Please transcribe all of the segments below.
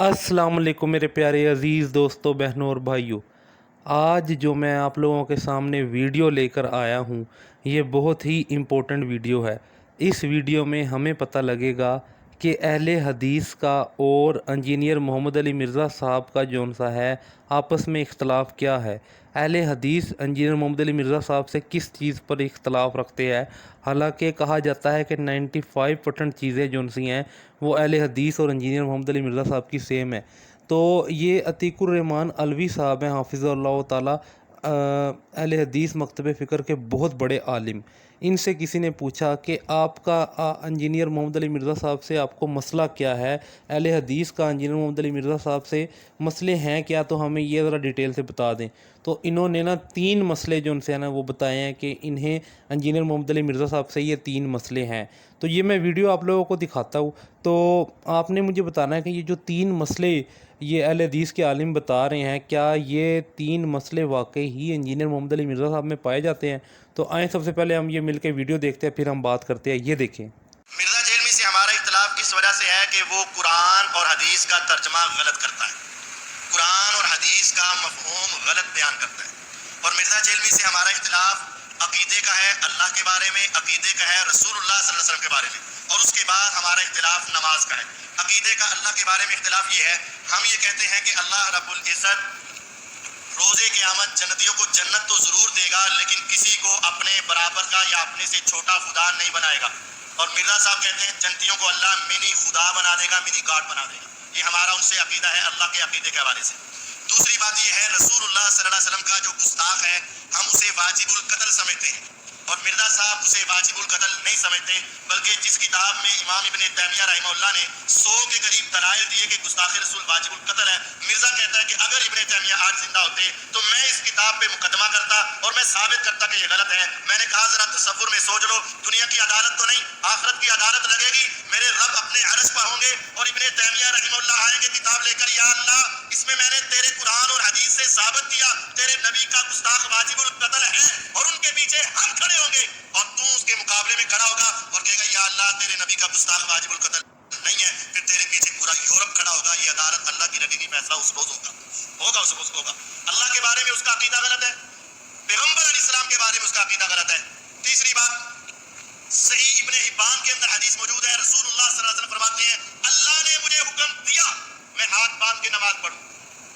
अस्सलाम वालेकुम मेरे प्यारे अज़ीज़ दोस्तों, बहनों और भाइयों। आज जो मैं आप लोगों के सामने वीडियो लेकर आया हूँ, ये बहुत ही इम्पोर्टेंट वीडियो है। इस वीडियो में हमें पता लगेगा कि अहले हदीस का और इंजीनियर मोहम्मद अली मिर्ज़ा साहब का जौन सा है आपस में इख्तलाफ क्या है। अहले हदीस इंजीनियर मोहम्मद अली मिर्ज़ा साहब से किस चीज़ पर इख्तलाफ रखते हैं। हालांकि कहा जाता है कि 95% चीज़ें जौन सी हैं वो अहले हदीस और इंजीनियर मोहम्मद अली मिर्ज़ा साहब की सेम है। तो ये अतीकुर रहमान अलवी साहब हैं हाफिज़ल्लाह ताला, अहले हदीस मकतब फ़िक्र के बहुत बड़े आलिम। इनसे किसी ने पूछा कि आपका इंजीनियर मोहम्मद अली मिर्ज़ा साहब से आपको मसला क्या है, अहले हदीस का इंजीनियर मोहम्मद अली मिर्ज़ा साहब से मसले हैं क्या, तो हमें ये ज़रा डिटेल से बता दें। तो इन्होंने ना 3 मसले जो उनसे है ना वो बताए हैं कि इन्हें इंजीनियर मोहम्मद अली मिर्ज़ा साहब से ये 3 मसले हैं। तो ये मैं वीडियो आप लोगों को दिखाता हूँ, तो आपने मुझे बताना है कि ये जो 3 मसले ये अहले हदीस के आलिम बता रहे हैं, क्या ये 3 मसले वाकई ही इंजीनियर मोहम्मद अली मिर्ज़ा साहब में पाए जाते हैं। तो आएँ सबसे पहले हम ये मिलकर वीडियो देखते हैं, फिर हम बात करते हैं। ये देखें। मिर्ज़ा जेलमी से हमारा इख्तलाफ किस वजह से है कि वो कुरान और हदीस का तर्जमा गलत करता है, कुरान और हदीस का मफहूम गलत बयान करता है। और मिर्ज़ा जेलमी से हमारा इख्तलाफ अकीदे का है, अल्लाह के बारे में, अकीदे का है रसूलुल्लाह सल्लल्लाहु अलैहि वसल्लम के बारे में। और उसके बाद हमारा इख्तलाफ नमाज का है। अकीदे का अल्लाह के बारे में इख्तलाफ ये है, हम ये कहते हैं कि अल्लाह रब्बुल इज़्ज़त रोज़े क़यामत जन्नतियों को जन्नत तो ज़रूर देगा, लेकिन किसी को अपने बराबर का या अपने से छोटा खुदा नहीं बनाएगा। और मिर्ज़ा साहब कहते हैं जन्नतियों को अल्लाह मिनी खुदा बना देगा, मिनी गॉड बना देगा। ये हमारा उनसे अकीदा है, अल्लाह के अकीदे के हवाले से। दूसरी बात ये है, रसूलुल्लाह सल्लल्लाहु अलैहि वसल्लम का जो गुस्ताख है, हम उसे वाजिबुल कत्ल समझते हैं, और मिर्ज़ा साहब उसे वाजिबुल कत्ल नहीं समझते। बल्कि जिस किताब में इमाम इब्न तैमिया रहमहुल्लाह ने 100 के करीब दलाइल दिए कि गुस्ताख रसूल वाजिबुल कत्ल है, मिर्ज़ा कहता है कि अगर इब्न तैमिया आज जिंदा होते तो मैं इस किताब पे मुकदमा करता और मैं साबित करता कि ये गलत है। मैंने कहा जरा तसव्वुर में सोच लो, दुनिया की अदालत तो नहीं, आखिरत की अदालत लगेगी, मेरे रब अपने अर्श पर होंगे और इब्न तैमिया रहमहुल्लाह आएंगे किताब लेकर, या अल्लाह इसमें मैंने तेरे कुरान और हदीस से साबित किया तेरे नबी का गुस्ताख वाजिबुल कत्ल है, और उनके पीछे हम खड़े होंगे और तू उसके मुकाबले में खड़ा होगा और कहेगा या अल्लाह तेरे नबी का गुस्ताख वाजिबुल कत्ल नहीं है। फिर तेरे पीछे पूरा यूरोप खड़ा होगा, ये अदालत अल्लाह की लगेगी, फैसला उस रोज होगा उस रोज होगा। अल्लाह के बारे में उसका अकीदा गलत है, पैगंबर अलैहिस्सलाम के बारे में उसका अकीदा गलत है। तीसरी बात, सही इब्ने हिब्बान के अंदर हदीस मौजूद है, रसूलुल्लाह सल्लल्लाहु अलैहि वसल्लम फरमाते हैं अल्लाह ने मुझे हुक्म दिया मैं हाथ बांध के नमाज पढ़ूं।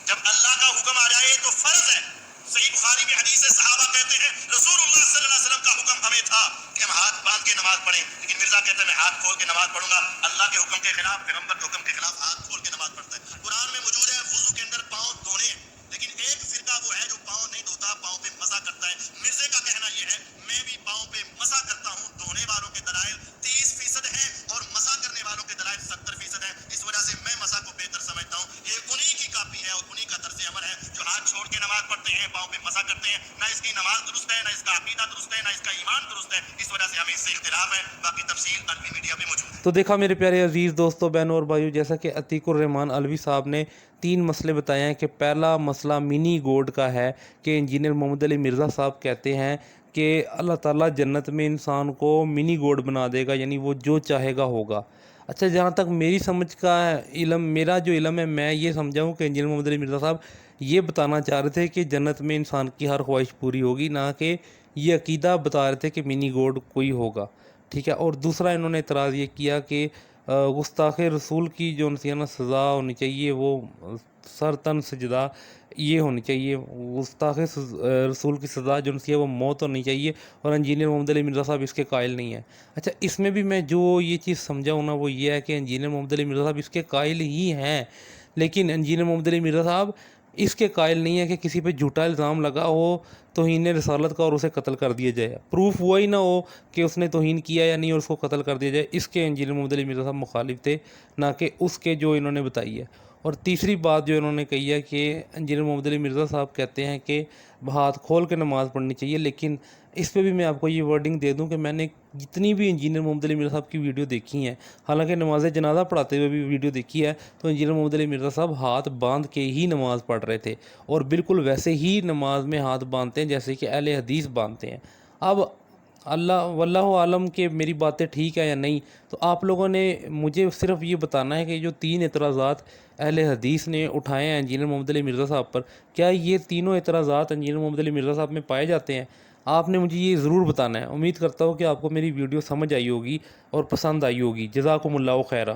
जब अल्लाह का हुक्म आ जाए तो फर्ज है। सही बुखारी में हदीस है, सहाबा कहते हैं रसूलुल्लाह सल्लल्लाहु अलैहि वसल्लम का हुक्म हमें था कि हम हाथ बांध के नमाज पढ़ें, लेकिन मिर्जा कहते हैं मैं हाथ खोल के नमाज पढ़ूंगा। अल्लाह के हुक्म के खिलाफ, पैगंबर के हुक्म के खिलाफ हाथ खोल के नमाज पढ़ता है। कुरान में मौजूद है वुजू के अंदर पांव धोने हैं, लेकिन एक फिरका वो है जो पांव नहीं धोता, पांव पे मसा करता है। मिर्जे का कहना यह है मैं भी पांव पे मसा करता हूँ। धोने वालों के दलाइल 30% है और मसा करने वालों के दलाइल 70% है। इस वजह से मैं मसा को बेहतर समझता हूँ। ये उन्हीं की कापी है और उन्हीं का तर्ज अमल है जो हाथ छोड़ के नमाज पढ़ते हैं, पांव पे मसा करते हैं। ना इसकी नमाज दुरुस्त है, ना इसका अकीदा दुरुस्त है, ना इसका ईमान दुरुस्त है। इस वजह से हमें इससे इख्तिलाफ है। बाकी तफसील अलवी मीडिया में मौजूद है। तो देखा मेरे प्यारे अजीज़ दोस्तों, बहनों और भाइयों, जैसा कि अतीकुर रहमान अलवी साहब ने 3 मसले बताए हैं कि पहला मसला मिनी गोड का है कि इंजीनियर मोहम्मद अली मिर्ज़ा साहब कहते हैं कि अल्लाह ताला जन्नत में इंसान को मिनी गोड बना देगा, यानी वो जो चाहेगा होगा। अच्छा, जहाँ तक मेरी समझ का इल्म, मेरा जो इल्म है, मैं ये समझा हूँ कि इंजीनियर मोहम्मद अली मिर्ज़ा साहब ये बताना चाह रहे थे कि जन्नत में इंसान की हर ख्वाहिश पूरी होगी, ना कि ये अकीदा बता रहे थे कि मिनी गोड कोई होगा। ठीक है। और दूसरा इन्होंने इतराज़ ये किया कि गुस्ताख़ रसूल की जो सी है ना सज़ा होनी चाहिए, वो सर तन सजदा ये होनी चाहिए। गुस्ताख़ रसूल की सज़ा जो सी है वो मौत होनी चाहिए, और इंजीनियर मोहम्मद अली मिर्ज़ा साहब इसके कायल नहीं है। अच्छा, इसमें भी मैं जो ये चीज़ समझा हूँ ना वो ये है कि इंजीनियर मोहम्मद अली मिर्ज़ा साहब इसके कायल ही हैं, लेकिन इंजीनियर मोहम्मद अली मिर्ज़ा साहब इसके कायल नहीं है कि किसी पे झूठा इल्ज़ाम लगा हो तौहीन रसालत का और उसे कत्ल कर दिया जाए। प्रूफ हुआ ही ना हो कि उसने तौहीन किया या नहीं और उसको कत्ल कर दिया जाए। इसके इंजीनियर मोहम्मद अली मिर्ज़ा साहब मुखालिफ थे, ना कि उसके जो इन्होंने बताई है। और तीसरी बात जो इन्होंने कही है कि इंजीनियर मोहम्मद अली मिर्ज़ा साहब कहते हैं कि हाथ खोल के नमाज़ पढ़नी चाहिए, लेकिन इस पे भी मैं आपको ये वर्डिंग दे दूं कि मैंने जितनी भी इंजीनियर मोहम्मद अली मिर्ज़ा साहब की वीडियो देखी हैं, हालांकि नमाज जनाजा पढ़ाते हुए भी वीडियो देखी है, तो इंजीनियर मोहम्मद अली मिर्ज़ा साहब हाथ बांध के ही नमाज़ पढ़ रहे थे, और बिल्कुल वैसे ही नमाज में हाथ बांधते हैं जैसे कि अहले हदीस बांधते हैं। अब اللہ واللہ عالم کہ میری باتیں ٹھیک ہیں یا نہیں، تو آپ لوگوں نے مجھے صرف یہ بتانا ہے کہ جو 3 اعتراضات اہل حدیث نے اٹھائے ہیں انجینئر محمد علی مرزا صاحب پر، کیا یہ تینوں اعتراضات انجینئر محمد علی مرزا صاحب میں پائے جاتے ہیں؟ آپ نے مجھے یہ ضرور بتانا ہے۔ امید کرتا ہوں کہ آپ کو میری ویڈیو سمجھ آئی ہوگی اور پسند آئی ہوگی۔ جزاکم اللہ خیرہ۔